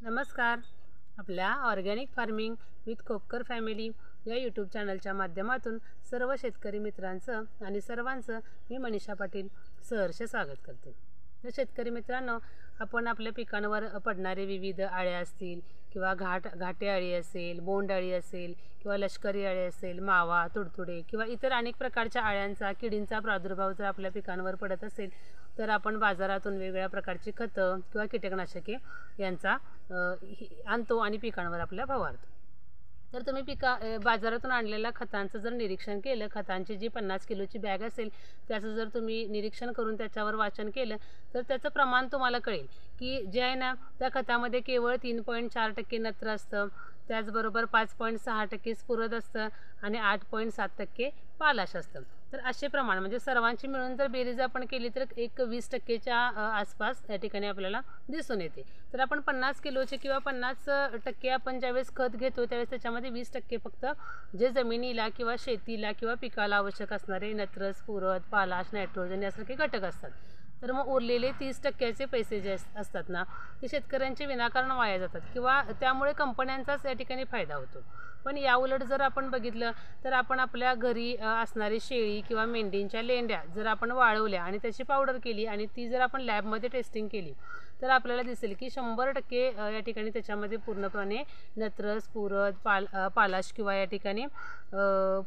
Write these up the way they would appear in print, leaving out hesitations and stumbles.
नमस्कार. आपल्या organic farming with कोपकर family या यूट्यूब चॅनलच्या माध्यमातून सर्व शेतकरी मित्रांचं आणि सर्वांचं मी मनीषा पाटील सहर्ष स्वागत करते. तर शेतकरी मित्रांनो, आपण आपल्या पिकांवर पडणारे विविध आळ्या असतील किंवा घाटे अळी असेल, बोंड अळी असेल किंवा लष्करी अळी असेल, मावा, तुडतुडे किंवा इतर अनेक प्रकारच्या आळ्यांचा, किडींचा प्रादुर्भाव जर आपल्या पिकांवर पडत असेल तर आपण बाजारातून वेगवेगळ्या प्रकारची खतं किंवा कीटकनाशके यांचा आणतो आणि पिकांवर आपल्या फवारतो. तर तुम्ही बाजारातून आणलेल्या खतांचं जर निरीक्षण केलं, खतांची जी 50 किलोची बॅग असेल त्याचं जर तुम्ही निरीक्षण करून त्याच्यावर वाचन केलं तर त्याचं प्रमाण तुम्हाला कळेल की जे आहे ना, त्या खतामध्ये केवळ 3.4% नत्र असतं, त्याचबरोबर 5.6% स्फुरद असतं आणि 8.7% पालाश असतं. तर असे प्रमाण म्हणजे सर्वांची मिळून जर बेरीज आपण केली तर एक 20%च्या आसपास या ठिकाणी आपल्याला दिसून येते. तर आपण 50 किलोचे किंवा 50% आपण ज्यावेळेस खत घेतो त्यावेळेस त्याच्यामध्ये 20% फक्त जे जमिनीला किंवा शेतीला किंवा पिकाला आवश्यक असणारे नत्र, स्फुरद, पालाश, नायट्रोजन यासारखे घटक असतात. तर मग उरलेले 30%चे पैसे जे असतात ना, ते शेतकऱ्यांचे विनाकारण वाया जातात किंवा त्यामुळे कंपन्यांचाच या ठिकाणी फायदा होतो. पण याउलट जर आपण बघितलं तर आपण आपल्या घरी असणारी शेळी किंवा मेंढींच्या लेंड्या जर आपण वाळवल्या आणि त्याची पावडर केली आणि ती जर आपण लॅबमध्ये टेस्टिंग केली तर आपल्याला दिसेल की 100% या ठिकाणी त्याच्यामध्ये पूर्णपणे नत्र, स्फुरद, पालाश किंवा या ठिकाणी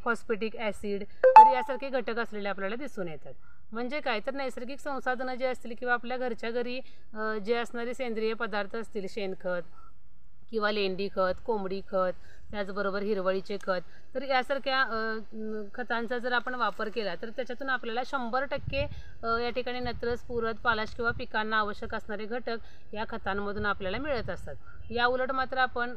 फॉस्फेटिक ॲसिड तर यासारखे घटक असलेले आपल्याला दिसून येतात. म्हणजे काय तर नैसर्गिक संसाधनं जे असतील किंवा आपल्या घरच्या घरी जे असणारे सेंद्रिय पदार्थ असतील, शेणखत किंवा लेंडी खत, कोंबडी खत, त्याचबरोबर हिरवळीचे खत, तर यासारख्या खतांचा जर आपण वापर केला तर त्याच्यातून आपल्याला 100% या ठिकाणी नत्र, स्फुरद, पालाश किंवा पिकांना आवश्यक असणारे घटक या खतांमधून आपल्याला मिळत असतात. या उलट मात्र आपण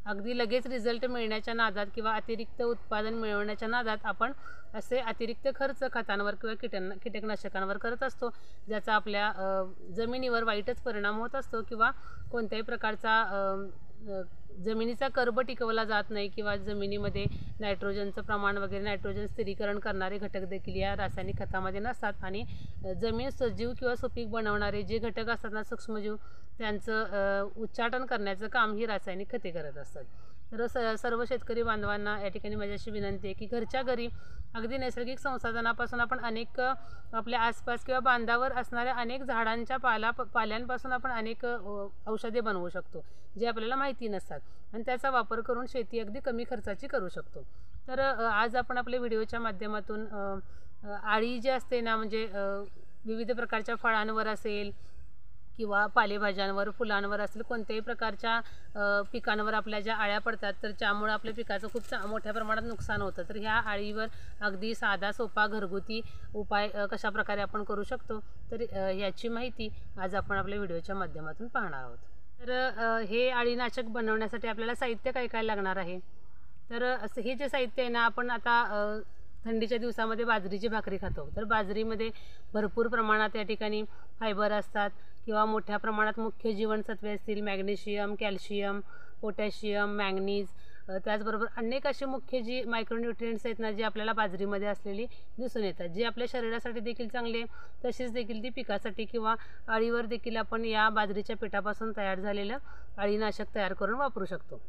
अगदी लगेच रिझल्ट मिळण्याच्या नादात किंवा अतिरिक्त उत्पादन मिळवण्याच्या नादात आपण असे अतिरिक्त खर्च खतांवर किंवा कीटकनाशकांवर करत असतो, ज्याचा आपल्या जमिनीवर वाईटच परिणाम होत असतो किंवा कोणत्याही प्रकारचा जमिनीचा कर्ब टिकवला जात नाही किंवा जमिनीमध्ये नायट्रोजनचं प्रमाण वगैरे नायट्रोजन स्थिरीकरण करणारे घटक देखील या रासायनिक खतामध्ये नसतात आणि जमीन सजीव किंवा सुपीक बनवणारे जे घटक असतात ना, सूक्ष्मजीव, त्यांचं उच्चाटन करण्याचं काम ही रासायनिक खते करत असतात. तर सर्व शेतकरी बांधवांना या ठिकाणी माझी अशी विनंती आहे की घरच्या घरी अगदी नैसर्गिक संसाधनापासून आपण अनेक आपल्या आसपास किंवा बांधावर असणाऱ्या अनेक झाडांच्या पाल्यांपासून आपण अनेक औषधे बनवू शकतो जे आपल्याला माहिती नसतात आणि त्याचा वापर करून शेती अगदी कमी खर्चाची करू शकतो. तर आज आपण आपल्या व्हिडिओच्या माध्यमातून आळी जी असते ना, म्हणजे विविध प्रकारच्या फळांवर असेल किंवा पालेभाज्यांवर, फुलांवर असेल, कोणत्याही प्रकारच्या पिकांवर आपल्या ज्या आळ्या पडतात तर त्यामुळे आपल्या पिकाचं खूप मोठ्या प्रमाणात नुकसान होतं. तर ह्या आळीवर अगदी साधा सोपा घरगुती उपाय कशाप्रकारे आपण करू शकतो तर याची माहिती आज आपण आपल्या व्हिडिओच्या माध्यमातून पाहणार आहोत. तर हे अळीनाशक बनवण्यासाठी आपल्याला साहित्य काय काय लागणार आहे तर असं हे जे साहित्य आहे ना, आपण आता थंडीच्या दिवसामध्ये बाजरीची भाकरी खातो तर बाजरीमध्ये भरपूर प्रमाणात या ठिकाणी फायबर असतात किंवा मोठ्या प्रमाणात मुख्य जीवनसत्वे असतील, मॅग्नेशियम, कॅल्शियम, पोटॅशियम, मॅंगनीज, त्याचबरोबर अनेक असे मुख्य जी मायक्रोन्यूट्रिएंट्स आहेत ना, जी आपल्याला बाजरीमध्ये असलेली दिसून येतात, जे आपल्या शरीरासाठी देखील चांगले तसेच देखील ती पिकासाठी किंवा अळीवर देखील आपण या बाजरीच्या पिठापासून तयार झालेलं अळीनाशक तयार करून वापरू शकतो.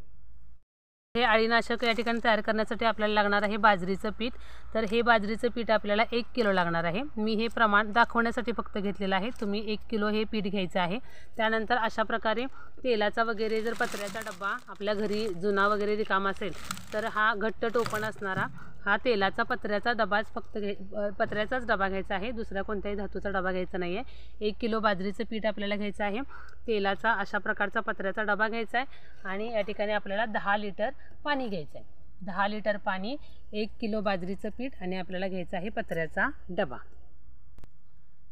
हे अळीनाशक या ठिकाणी तयार करण्यासाठी आपल्याला लागणार आहे बाजरीचं पीठ. तर हे बाजरीचं पीठ आपल्याला 1 किलो लागणार आहे. मी हे प्रमाण दाखवण्यासाठी फक्त घेतलेलं आहे. तुम्ही 1 किलो हे पीठ घ्यायचं आहे. त्यानंतर अशा प्रकारे तेलाचा वगैरे जर पत्र्याचा डबा आपल्या घरी जुना वगैरे रिकामा असेल तर हा घट्ट टोपण असणारा हा तेलाचा पत्र्याचा डबाच पत्र्याचाच डबा घ्यायचा आहे, दुसऱ्या कोणत्याही धातूचा डबा घ्यायचा नाही आहे. 1 किलो बाजरीचं पीठ आपल्याला घ्यायचं आहे. तेलाचा अशा प्रकारचा पत्र्याचा डबा घ्यायचा आहे आणि या ठिकाणी आपल्याला 10 लिटर पाणी घ्यायचं आहे. 10 लिटर पाणी, 1 किलो बाजरीचं पीठ आणि आपल्याला घ्यायचं आहे पत्र्याचा डबा.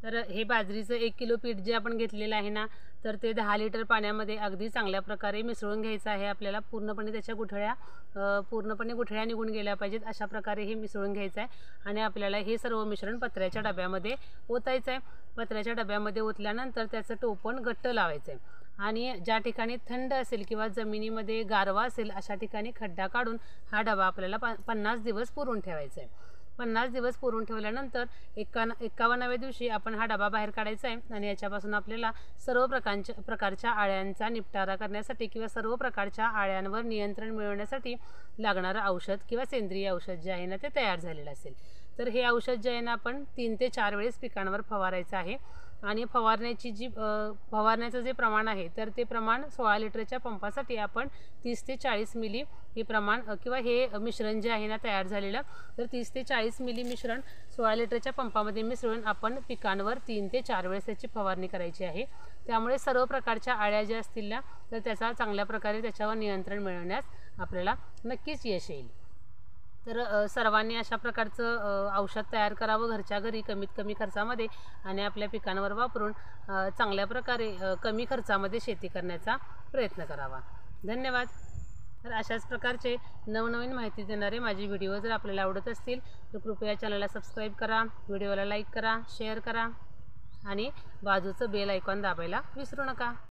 तर हे बाजरीचं 1 किलो पीठ जे आपण घेतलेलं आहे ना, तर ते 10 लिटर पाण्यामध्ये अगदी चांगल्या प्रकारे मिसळून घ्यायचं आहे. आपल्याला पूर्णपणे त्याच्या गुठळ्या निघून गेल्या पाहिजेत अशा प्रकारे हे मिसळून घ्यायचं आहे आणि आपल्याला हे सर्व मिश्रण पत्र्याच्या डब्यामध्ये ओतायचं आहे. पत्र्याच्या डब्यामध्ये ओतल्यानंतर त्याचं टोपण घट्ट लावायचं आहे आणि ज्या ठिकाणी थंड असेल किंवा जमिनीमध्ये गारवा असेल अशा ठिकाणी खड्डा काढून हा डबा आपल्याला 50 दिवस पुरून ठेवायचा आहे. 50 दिवस पुरून ठेवल्यानंतर 51व्या दिवशी आपण हा डबा बाहेर काढायचा आहे आणि याच्यापासून आपल्याला सर्व प्रकारच्या आळ्यांचा निपटारा करण्यासाठी किंवा सर्व प्रकारच्या आळ्यांवर नियंत्रण मिळवण्यासाठी लागणारं औषध किंवा सेंद्रिय औषध जे आहे ना ते तयार झालेलं असेल। तर हे औषध जे आहे ना आपण 3 ते 4 वेळेस पिकांवर फवारायचं आहे आणि फवारण्याचं जे प्रमाण आहे तर ते प्रमाण 16 लिटरच्या पंपासाठी आपण 30 ते 40 मिली हे प्रमाण किंवा हे मिश्रण जे आहे ना तयार झालेलं, तर 30 ते 40 मिली मिश्रण 16 लिटरच्या पंपामध्ये मिसळून आपण पिकांवर 3 ते 4 वेळेस त्याची फवारणी करायची आहे। त्यामुळे सर्व प्रकारच्या आळ्या ज्या असतील ना तर त्याचा चांगल्या प्रकारे त्याच्यावर नियंत्रण मिळवण्यास आपल्याला नक्कीच यश येईल। तर सर्वांनी अशा प्रकारचं औषध तयार करावं घरच्या घरी कमीत कमी खर्चामध्ये आणि आपल्या पिकांवर वापरून चांगल्या प्रकारे कमी खर्चामध्ये शेती करण्याचा प्रयत्न करावा। धन्यवाद। तर अशाच प्रकारचे नवनवीन माहिती देणारे माझे व्हिडिओ जर आपल्याला आवडत असतील तर कृपया चॅनलला सबस्क्राईब करा, व्हिडिओला लाईक करा, शेअर करा आणि बाजूचं बेल आयकॉन दाबायला विसरू नका।